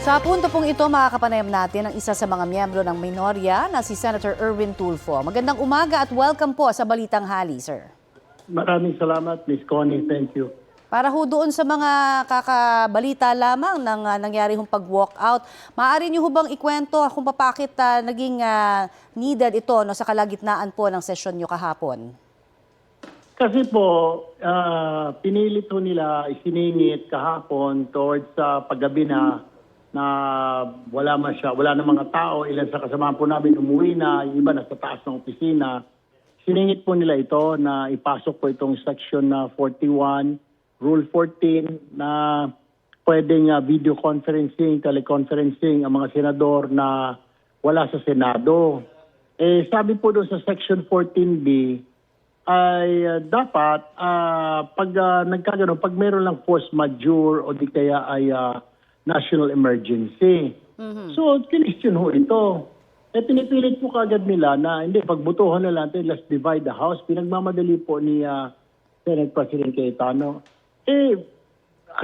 Sa punto pong ito, makakapanayam natin ang isa sa mga miyembro ng minorya na si Senator Erwin Tulfo. Magandang umaga at welcome po sa Balitang Hali, sir. Maraming salamat, Ms. Connie. Thank you. Para ho doon sa mga kakabalita lamang ng nangyari hong pag-walkout, maaari niyo ho bang ikwento kung bakit naging needed ito no, sa kalagitnaan po ng sesyon niyo kahapon? Kasi po, pinilit po nila isiningit kahapon towards sa paggabi na wala na mga tao, ilan sa kasama po namin umuwi na, yung iba nasa taas ng opisina. Siningit po nila ito na ipasok po itong section 41, Rule 14 na pwedeng video conferencing, teleconferencing ang mga senador na wala sa Senado. Sabi po doon sa section 14B, ay dapat pag nagkaganoon, pag meron lang force majeure o di kaya ay national emergency. So, kinestyon ho ito. Pinipilit po kagad nila na hindi, pagbutuhan na natin, let's divide the House. Pinagmamadali po ni Senate President Cayetano.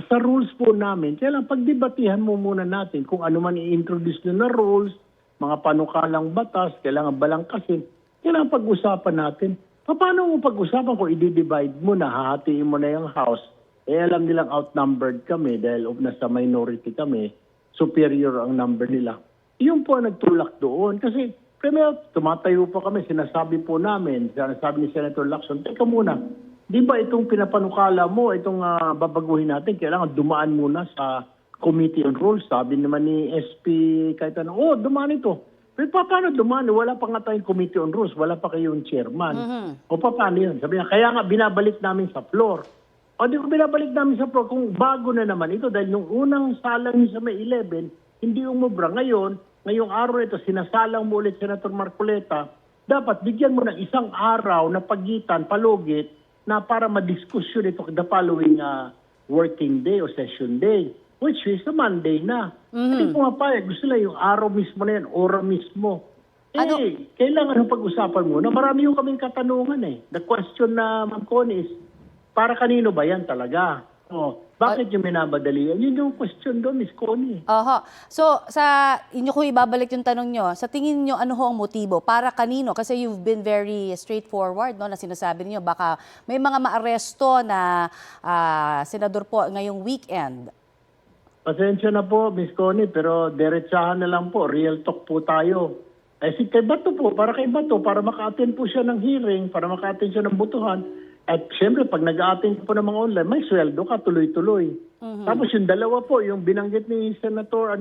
Sa rules po namin, kailangan pagdebatihan mo muna natin kung ano man i-introduce na rules, mga panukalang batas, kailangan balangkasin. Kailangan pag-usapan natin. Paano mo pag-usapan kung i-divide mo na, hahatiin mo na yung House? Alam nilang outnumbered kami dahil nasa minority kami, superior ang number nila. Yun po ang nagtulak doon. Kasi, primero, tumatayo po kami, sinasabi po namin, sinasabi ni Senator Lacson, teka muna, di ba itong pinapanukala mo, itong babaguhin natin, kailangan dumaan muna sa Committee on Rules. Sabi naman ni SP Cayetano, dumaan ito. Pero paano dumaan? Wala pa nga tayong Committee on Rules, wala pa kayong chairman. O paano yun? Sabi niya, kaya nga binabalik namin sa floor. O di ko binabalik namin sa floor kung bago na naman ito dahil nung unang salang niya sa May 11, hindi umubra. Ngayong araw ito, sinasalang mo ulit Senator Marcoleta, dapat bigyan mo ng isang araw na pagitan, palugit, na para madiskusyon ito the following working day o session day, which is a Monday na. Hindi pumapayag. Gusto lang yung araw mismo na yan, oras mismo. Kailangan ng pag-usapan mo na marami yung kaming katanungan The question na, Ma'am Connie, is para kanino ba yan talaga? Bakit yung minabadali? Yun yung question doon, Miss Connie. So, sa inyo ko ibabalik yung tanong nyo. Sa tingin nyo, ano ho ang motibo? Para kanino? Kasi you've been very straightforward, no, na sinasabi niyo baka may mga maaresto na senador po ngayong weekend. Pasensya na po, Miss Connie, pero diretsahan na lang po. Real talk po tayo. Si kay Bato po, para kay Bato, para maka-attend po siya ng hearing, para maka-attend siya ng butuhan. At siyempre, pag nag-a-attend po ng mga online, may sweldo ka, tuloy-tuloy. Tapos yung dalawa po, yung binanggit ni Senator,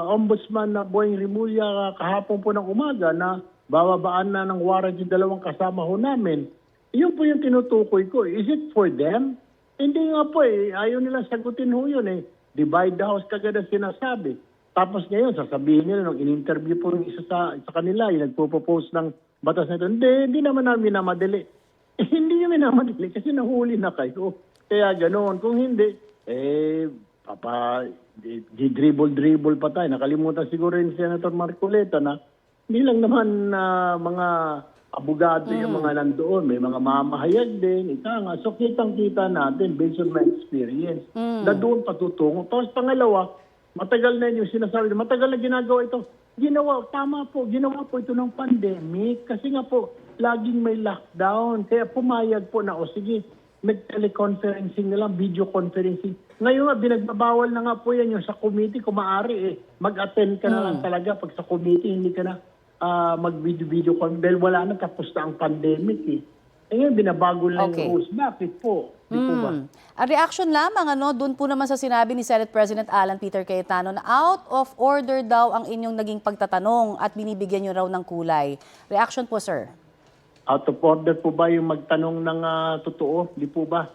Ombudsman na Boying Rimulya kahapon po ng umaga na bababaan na ng warrant yung dalawang kasama ho namin. Yun po yung tinutukoy ko. Is it for them? Hindi nga po ayaw nila sagutin ho yun Divide the House kagad ang sinasabi. Tapos ngayon, sasabihin nila nung in-interview po yung isa sa kanila, yung nagpo-propose ng batas na ito, hindi naman namin minamadali. Hindi namin minamadali kasi nahuli na kayo. Kaya ganoon. Kung hindi, di-dribble pa tayo. Nakalimutan siguro yung Senator Marcoleta na hindi lang naman mga abogado yung mga nandoon. May mga mamahayag din. So kitang-kita natin based on my experience na doon patutungo. Tapos pangalawa, matagal na yung sinasabi, matagal na ginagawa ito. Ginawa po ito ng pandemic kasi nga po, laging may lockdown. Kaya pumayag po na, sige, mag-teleconferencing na lang, video conferencing. Ngayon nga, binagbabawal na nga po yan yung sa committee, kung maaari mag-attend ka na lang talaga. Pag sa committee, hindi ka na mag-video conference. Dahil wala na, tapos na ang pandemic Ngayon, binabago lang yung rules. Bakit po? Di po ba? Ang reaction lamang, doon po naman sa sinabi ni Senate President Alan Peter Cayetano na out of order daw ang inyong naging pagtatanong at binibigyan nyo raw ng kulay. Reaction po, sir? Out of order po ba yung magtanong ng totoo? Di po ba?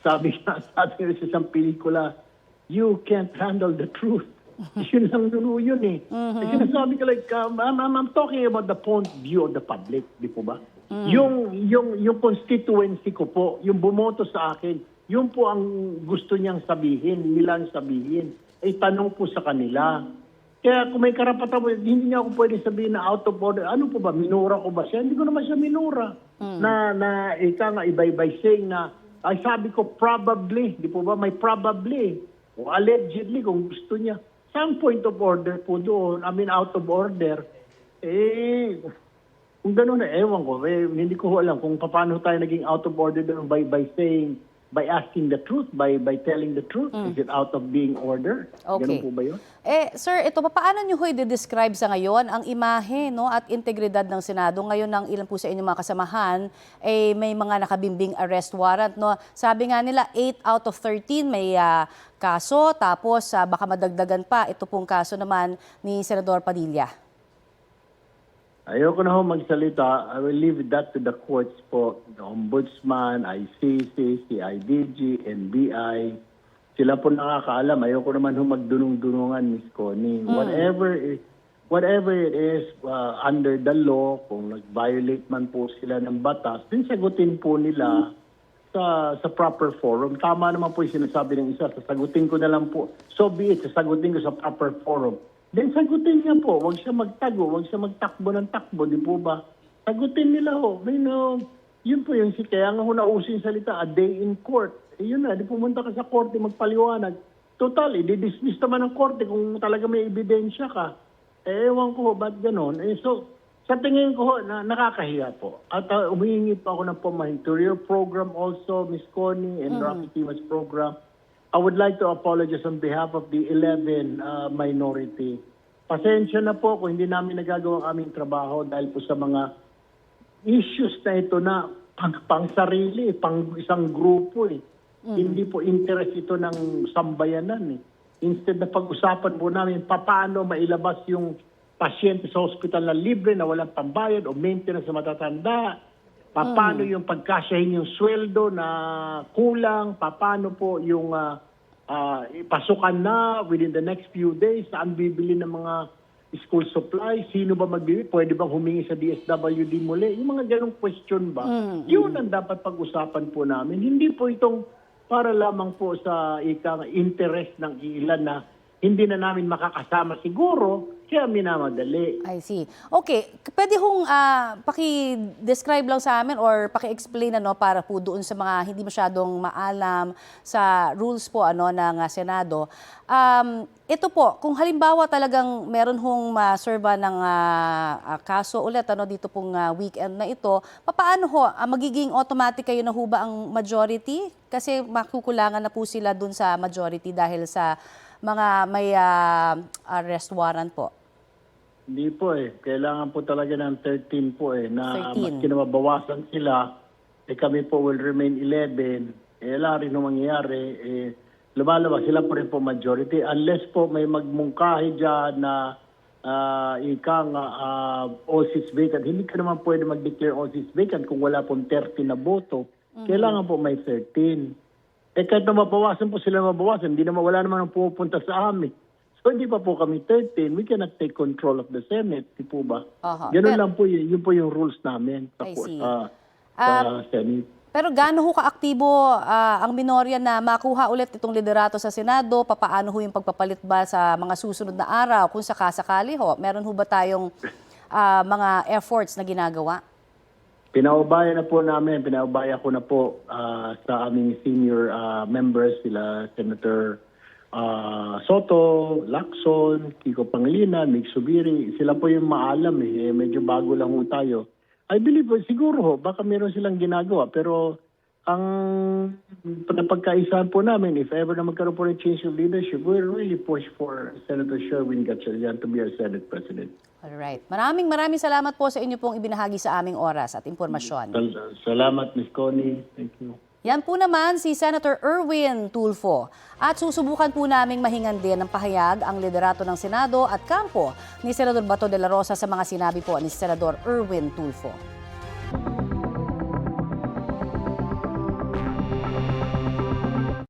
Sabi sa atin sa isang pelikula, you can't handle the truth. Yun lang yun Sinasabi ko I'm talking about the point of view of the public. Di po ba? Yung constituency ko po, yung bumoto sa akin, yun po ang gusto niyang sabihin, nilang sabihin. Tanong po sa kanila. Kaya kung may karapatan mo, hindi niya ako pwede sabihin na out of order. Ano po ba, minura ko ba siya? Hindi ko naman siya minura. Ika nga, iba-ibay saying na, ay sabi ko probably, di po ba, may probably. o allegedly kung gusto niya. Some point of order po doon, out of order, kung gano'n na, ewan ko, hindi ko alam kung paano tayo naging out of order doon by asking the truth, by telling the truth. Is it out of being order? Okay. Ganun po ba yun? Sir, ito, paano nyo ho i-describe sa ngayon ang imahe, no, at integridad ng Senado? Ngayon, ng ilan po sa inyong mga kasamahan, may mga nakabimbing arrest warrant. No? Sabi nga nila, 8 out of 13 may kaso, tapos baka madagdagan pa. Ito pong kaso naman ni Senador Padilla. Ayoko na ho magsalita. I will leave that to the courts po. The Ombudsman, ICC, CIDG, NBI. Sila po nakakaalam. Ayoko naman ho magdunong-dunungan, Ms. Connie. Whatever it is under the law, kung nag-violate man po sila ng batas, din sagutin po nila sa proper forum. Tama naman po yung sinasabi ng isa. Sasagutin ko na lang po. So be it, sasagutin ko sa proper forum. Then sagutin niya po, huwag siya magtago, huwag siya magtakbo ng takbo, di po ba? Sagutin nila ho. Yun po yung kaya nga ho nausin salita, a day in court. Yun na, di pumunta ka sa korte, magpaliwanag. Total, i-dismiss naman ng korte kung talaga may ebidensya ka. Ewan ko ho, ba't ganon? So, sa tingin ko ho, nakakahiya po. At humihingi pa ako ng pamahin. To your program also, Ms. Connie and Rocky Timas program, I would like to apologize on behalf of the 11 minority. Pasensya na po kung hindi namin nagagawa ang aming trabaho dahil po sa mga issues na ito na pang sarili, pang isang grupo eh. Hindi po interest ito ng sambayanan eh. Instead na pag-usapan po namin paano mailabas yung pasyente sa hospital na libre na walang pambayad o maintenance sa matatanda, paano yung pagkasyahin yung sweldo na kulang, paano po yung pasukan na within the next few days, saan bibili ng mga school supplies, sino ba magbibili, pwede bang humingi sa DSWD muli, yung mga ganong question ba, yun ang dapat pag-usapan po namin. Hindi po itong para lamang po sa interest ng ilan na hindi na namin makakasama siguro, kaya minamadali. I see. Okay, pwede hong paki-describe lang sa amin or paki-explain para po doon sa mga hindi masyadong maalam sa rules po ng Senado. Ito po, kung halimbawa talagang meron hong maserva ng kaso ulit dito pong weekend na ito, paano ho, magiging automatic kayo na ho ba ang majority? Kasi makukulangan na po sila doon sa majority dahil sa mga may arrest warrant po. Hindi po eh. Kailangan po talaga ng 13 po eh. Na 13. maski na mabawasan sila, kami po will remain 11. Wala rin mangyayari. Lumalabas sila po rin po majority. Unless po may magmungkahi dyan na all seats vacant. Hindi ka naman pwede mag-declare all seats vacant kung wala pong 30 na boto. Kailangan po may 13. Kahit na mabawasan po sila mabawasan, wala naman ang pumupunta sa amin. So hindi pa po kami 13, we cannot take control of the Senate, di po ba? Ganun lang po yun po yung rules namin sa Senate. Pero gaano ho kaaktibo ang minorya na makuha ulit itong liderato sa Senado? Papaano ho yung pagpapalit ba sa mga susunod na araw? Kung sakasakali ho, meron ho ba tayong mga efforts na ginagawa? Pinaubaya ko na po sa aming senior members, sila Senator Soto, Lacson, Kiko Pangilinan, Mig Subiri. Sila po yung maalam eh. Medyo bago lang ho tayo. I believe siguro ho, baka meron silang ginagawa. Pero ang napagkaisahan po namin, if ever na magkaroon po ng change of leadership, we'll really push for Senator Sherwin Gatchalian to be our Senate President. Alright. Maraming salamat po sa inyo pong ibinahagi sa aming oras at impormasyon. Salamat, Ms. Connie. Thank you. Yan po naman si Senator Erwin Tulfo. At susubukan po naming mahingan din ng pahayag ang liderato ng Senado at kampo ni Senador Bato de la Rosa sa mga sinabi po ni Senador Erwin Tulfo.